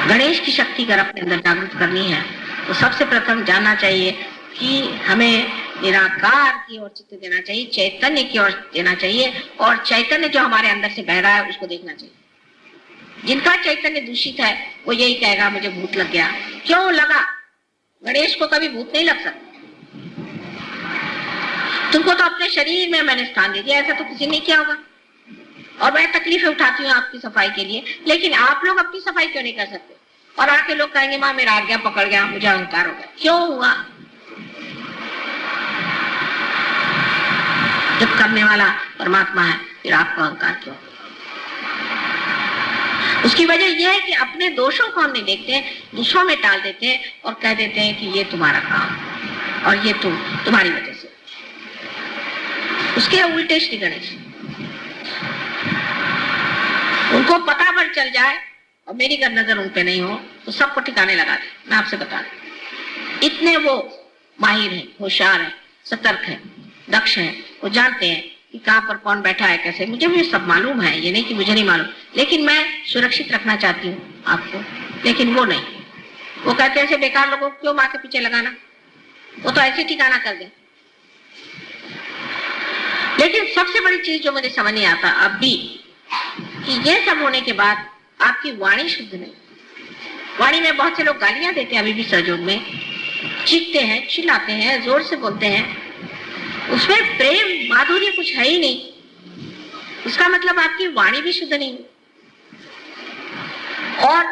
गणेश की शक्ति अगर अपने अंदर जागृत करनी है तो सबसे प्रथम जानना चाहिए कि हमें निराकार की ओर चित्त देना चाहिए, चैतन्य की ओर देना चाहिए, और चैतन्य जो हमारे अंदर से बह रहा है उसको देखना चाहिए। जिनका चैतन्य दूषित है वो यही कहेगा मुझे भूत लग गया। क्यों लगा? गणेश को कभी भूत नहीं लग सकता। तुमको तो अपने शरीर में मैंने स्थान दे दिया, ऐसा तो किसी ने किया होगा। और मैं तकलीफें उठाती हूँ आपकी सफाई के लिए, लेकिन आप लोग अपनी सफाई क्यों नहीं कर सकते? और आके लोग कहेंगे माँ मेरा आज्ञा पकड़ गया, मुझे अहंकार हो गया। क्यों हुआ? जब करने वाला परमात्मा है फिर आपको अहंकार क्यों? उसकी वजह यह है कि अपने दोषों को हम नहीं देखते, दूसरों में टाल देते हैं और कह देते हैं कि ये तुम्हारा काम और ये तुम्हारी वजह से। उसके उल्टे श्री गणेश, उनको पता पर चल जाए और मेरी अगर नजर उन पे नहीं हो तो सबको ठिकाने लगा दे। मैं आपसे बता दूं, इतने वो माहिर हैं, होशियार हैं, सतर्क हैं, दक्ष हैं। वो जानते हैं कि कहाँ पर कौन बैठा है, कैसे। मुझे भी सब मालूम है, ये नहीं कि मुझे नहीं मालूम, लेकिन मैं सुरक्षित रखना चाहती हूँ आपको। लेकिन वो नहीं, वो कहते हैं ऐसे बेकार लोगों को क्यों माँ के पीछे लगाना, वो तो ऐसे ठिकाना कर दे। लेकिन सबसे बड़ी चीज जो मुझे समझ नहीं आता अब भी, कि ये सब होने के बाद आपकी वाणी शुद्ध नहीं। वाणी में बहुत से लोग गालियां देते हैं, अभी भी सहयोग में चीखते हैं, चिल्लाते हैं, जोर से बोलते हैं, उसमें प्रेम माधुर्य कुछ है ही नहीं। उसका मतलब आपकी वाणी भी शुद्ध नहीं। और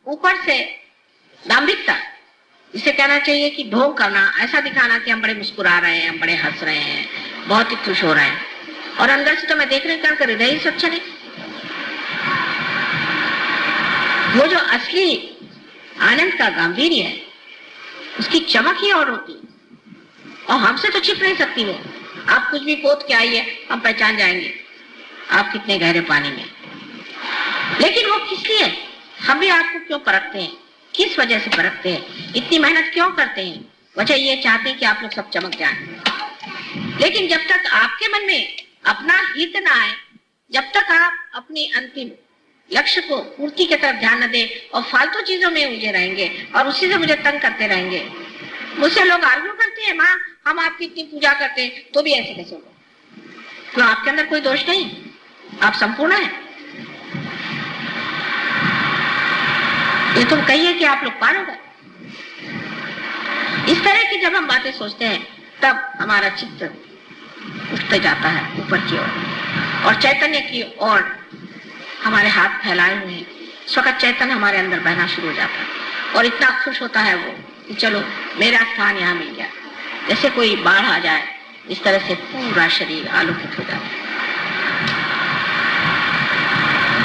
ऊपर से दाम्भिकता, इसे कहना चाहिए कि ढोंग करना, ऐसा दिखाना कि हम बड़े मुस्कुरा रहे हैं, हम बड़े हंस रहे हैं, बहुत ही खुश हो रहे हैं, और अंदर से तो मैं देख रही कर कर हृदय स्वच्छ नहीं। वो जो असली आनंद का गांधीर्य है, उसकी चमक ही और होती है, और हमसे तो छिप नहीं सकती वो। आप कुछ भी पोत के आइए, हम पहचान जाएंगे आप कितने गहरे पानी में। लेकिन वो किस लिए? हम भी आपको क्यों परखते हैं, किस वजह से परखते हैं, इतनी मेहनत क्यों करते हैं? वजह ये चाहते हैं कि आप लोग सब चमक जाएं। लेकिन जब तक आपके मन में अपना हित ना आए, जब तक आप अपनी अंतिम लक्ष्य को पूर्ति की तरफ ध्यान न दें और फालतू चीजों में उलझे रहेंगे और उसी से मुझे तंग करते रहेंगे। मुझसे लोग आर्ग्यू करते हैं, माँ हम आपकी इतनी पूजा करते हैं तो भी ऐसे कैसे होगा? क्यों आपके अंदर कोई दोष नहीं? आप संपूर्ण हैं। ये तुम कहिए कि आप लोग पार हो गए। इस तरह की जब हम बातें सोचते हैं तब हमारा चित्त उठते जाता है ऊपर की ओर, और चैतन्य की ओर हमारे हाथ फैलाए हुए हैं। इस वक्त चैतन्य हमारे अंदर बहना शुरू हो जाता है और इतना खुश होता है वो कि चलो मेरा स्थान यहाँ मिल गया। जैसे कोई बाढ़ आ जाए, इस तरह से पूरा शरीर आलोकित हो जाता है।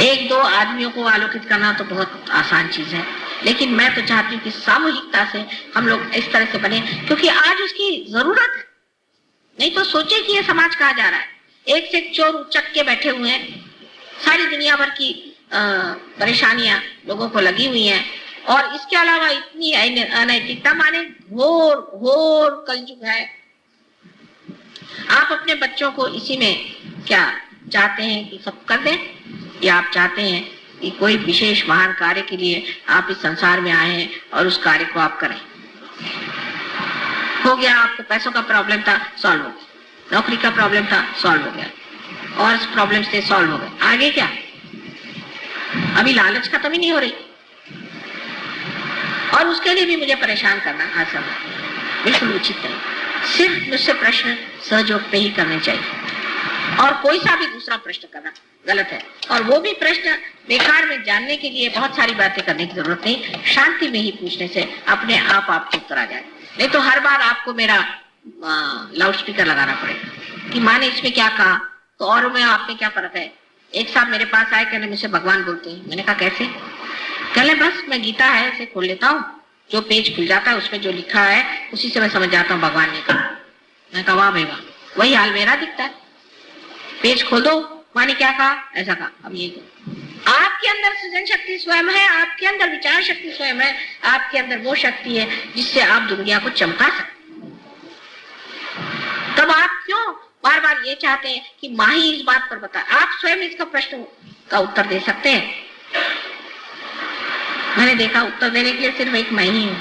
एक दो आदमियों को आलोकित करना तो बहुत आसान चीज है, लेकिन मैं तो चाहती हूँ कि सामूहिकता से हम लोग इस तरह से बने, क्योंकि आज उसकी जरूरत है। नहीं तो सोचे कि ये समाज कहाँ जा रहा है। एक से एक चोर उचक के बैठे हुए हैं, सारी दुनिया भर की परेशानियां लोगों को लगी हुई हैं, और इसके अलावा इतनी अनैतिकता, माने घोर घोर कलयुग है। आप अपने बच्चों को इसी में क्या चाहते हैं कि सब कर दें, या आप चाहते हैं कि कोई विशेष महान कार्य के लिए आप इस संसार में आए हैं और उस कार्य को आप करें? हो गया, आपको पैसों का प्रॉब्लम था, सॉल्व हो गया। नौकरी का प्रॉब्लम था, सॉल्व हो गया। और प्रॉब्लम्स थे, सॉल्व हो गए। आगे क्या? अभी लालच खत्म ही नहीं हो रही, और उसके लिए भी मुझे परेशान करना आसान बिल्कुल उचित नहीं। सिर्फ मुझसे प्रश्न सहयोग पे ही करने चाहिए, और कोई सा भी दूसरा प्रश्न करना गलत है। और वो भी प्रश्न बेकार में जानने के लिए बहुत सारी बातें करने की जरूरत नहीं। शांति में ही पूछने से अपने आप आपको उत्तर आ जाए। नहीं तो हर बार आपको मेरा लाउड स्पीकर लगाना पड़ेगा कि माँ ने इसमें क्या कहा, तो और में आप में क्या फर्क है। एक साहब मेरे पास आए, कहने मुझसे भगवान बोलते हैं। मैंने कहा कैसे? कहले बस मैं गीता है इसे खोल लेता हूँ, जो पेज खुल जाता है उसमें जो लिखा है उसी से मैं समझ जाता हूँ भगवान ने कहा। मैं कहा वाह भाई वाह, वही हाल मेरा दिखता है। पेज खोल दो, माँ ने क्या कहा, ऐसा कहा। अब यही करो। आपके अंदर सृजन शक्ति स्वयं है, आपके अंदर विचार शक्ति स्वयं है, आपके अंदर वो शक्ति है जिससे आप दुनिया को चमका सकते। तब आप क्यों बार बार ये चाहते हैं कि माँ ही इस बात पर बताए? आप स्वयं इसका प्रश्न का उत्तर दे सकते हैं। मैंने देखा उत्तर देने के लिए सिर्फ एक मैं ही हूँ।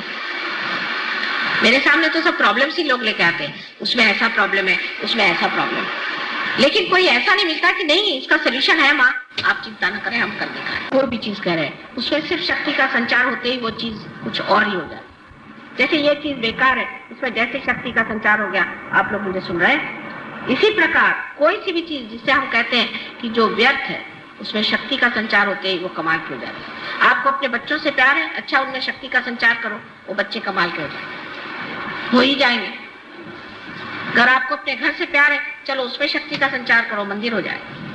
मेरे सामने तो सब प्रॉब्लम्स ही लोग लेके आते हैं, उसमें ऐसा प्रॉब्लम है, उसमें ऐसा प्रॉब्लम है, लेकिन कोई ऐसा नहीं मिलता कि नहीं इसका सोल्यूशन है माँ, आप चिंता न करें, हम कर दिखाएं। कोई भी चीज कह रहे हैं उसमें सिर्फ शक्ति का संचार होते ही वो चीज कुछ और ही हो जाए। जैसे ये चीज बेकार है, उसमें जैसे शक्ति का संचार हो गया, आप लोग मुझे सुन रहे हैं। इसी प्रकार कोई सी भी चीज जिससे हम कहते हैं कि जो व्यर्थ है, उसमें शक्ति का संचार होते ही वो कमाल के हो जाते हैं। आपको अपने बच्चों से प्यार है, अच्छा उनमें शक्ति का संचार करो, वो बच्चे कमाल के हो जाएंगे, हो ही जाएंगे। अगर आपको अपने घर से प्यार है, चलो उसमें शक्ति का संचार करो, मंदिर हो जाएगा।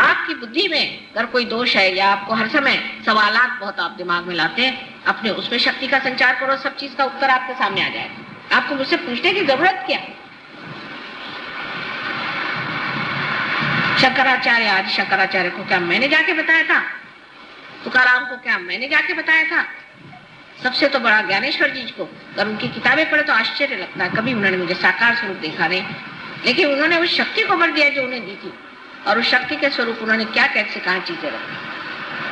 आपकी बुद्धि में अगर कोई दोष है या आपको हर समय सवालात बहुत आप दिमाग में लाते हैं, अपने उसमें शक्ति का संचार करो, सब चीज का उत्तर आपके सामने आ जाएगा। आपको मुझसे पूछने की जरूरत क्या? शंकराचार्य, आदि शंकराचार्य को क्या मैंने जाके बताया था? तुकाराम को क्या मैंने जाके बताया था? सबसे तो बड़ा ज्ञानेश्वर जी को अगर उनकी किताबें पढ़े तो आश्चर्य लगता है, कभी उन्होंने मुझे साकार स्वरूप देखा नहीं, लेकिन उन्होंने उस शक्ति को भर दिया जो उन्हें दी थी, और उस शक्ति के स्वरूप उन्होंने क्या कैसे कहा चीजें रखी।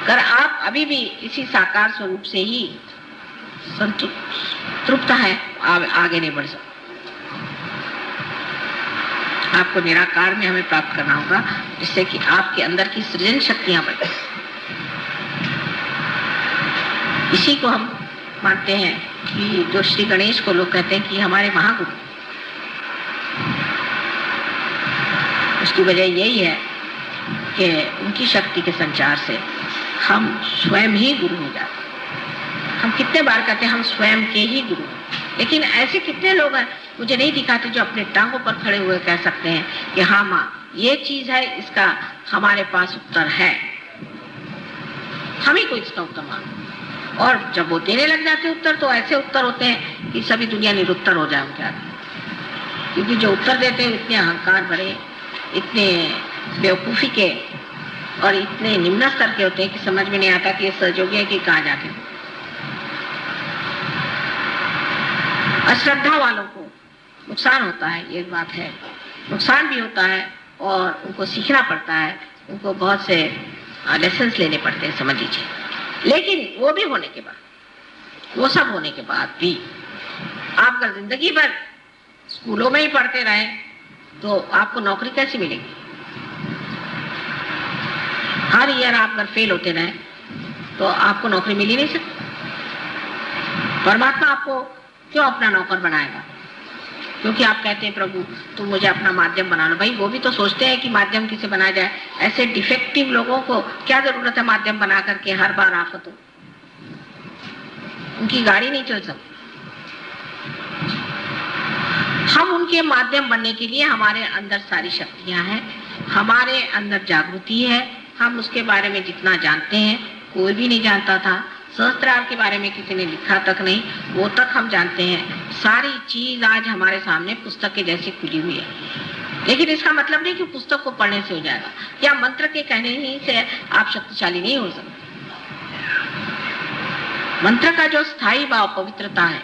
अगर आप अभी भी इसी साकार स्वरूप से ही संतृप्त है, आगे नहीं बढ़ सकते। आपको निराकार में हमें प्राप्त करना होगा, जिससे कि आपके अंदर की सृजन शक्तियां बढ़े। इसी को हम मानते हैं कि जो श्री गणेश को लोग कहते हैं कि हमारे महागुरु, उसकी वजह यही है कि उनकी शक्ति के संचार से हम स्वयं ही गुरु हो जाते हैं। हम कितने बार कहते हैं हम स्वयं के ही गुरु हैं, लेकिन ऐसे कितने लोग हैं मुझे नहीं दिखाते जो अपने टांगों पर खड़े हुए कह सकते हैं कि हाँ माँ ये चीज है, इसका हमारे पास उत्तर है, हम ही को इसका उत्तर मांगो। और जब वो देने लग जाते उत्तर, तो ऐसे उत्तर होते हैं कि सभी दुनिया निरुत्तर हो जाए उनके आगे, क्योंकि जो उत्तर देते हैं इतने अहंकार भरे, इतने बेवकूफी के और इतने निम्न स्तर के होते हैं कि समझ में नहीं आता कि ये सहयोगी है कि कहाँ जाके। अश्रद्धा वालों को नुकसान होता है, ये बात है, नुकसान भी होता है और उनको सीखना पड़ता है, उनको बहुत से लेसन्स लेने पड़ते हैं, समझ लीजिए। लेकिन वो भी होने के बाद, वो सब होने के बाद भी आप अगर जिंदगी भर स्कूलों में ही पढ़ते रहे तो आपको नौकरी कैसी मिलेगी? हर ईयर आप अगर फेल होते रहे तो आपको नौकरी मिल ही नहीं सकती। परमात्मा आपको क्यों अपना नौकर बनाएगा? क्योंकि आप कहते हैं प्रभु तुम मुझे अपना माध्यम बना लो। भाई वो भी तो सोचते हैं कि माध्यम किसे बनाया जाए। ऐसे डिफेक्टिव लोगों को क्या जरूरत है माध्यम बना करके हर बार आफत हो, उनकी गाड़ी नहीं चल सकती। हम उनके माध्यम बनने के लिए हमारे अंदर सारी शक्तियां हैं, हमारे अंदर जागृति है। हम उसके बारे में जितना जानते हैं कोई भी नहीं जानता था। सहस्त्रार के बारे में किसी ने लिखा तक नहीं, वो तक हम जानते हैं। सारी चीज आज हमारे सामने पुस्तक के जैसी खुली हुई है, लेकिन इसका मतलब नहीं कि पुस्तक को पढ़ने से हो जाएगा या मंत्र के कहने ही से आप शक्तिशाली नहीं हो सकते। मंत्र का जो स्थायी भाव पवित्रता है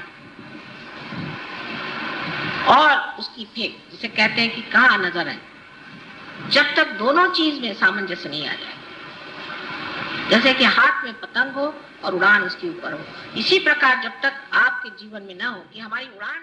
और उसकी फेंक, जिसे कहते हैं कि कहाँ नजर है, जब तक दोनों चीज में सामंजस्य नहीं आ जाए, जैसे कि हाथ में पतंग हो और उड़ान उसके ऊपर हो, इसी प्रकार जब तक आपके जीवन में ना हो कि हमारी उड़ान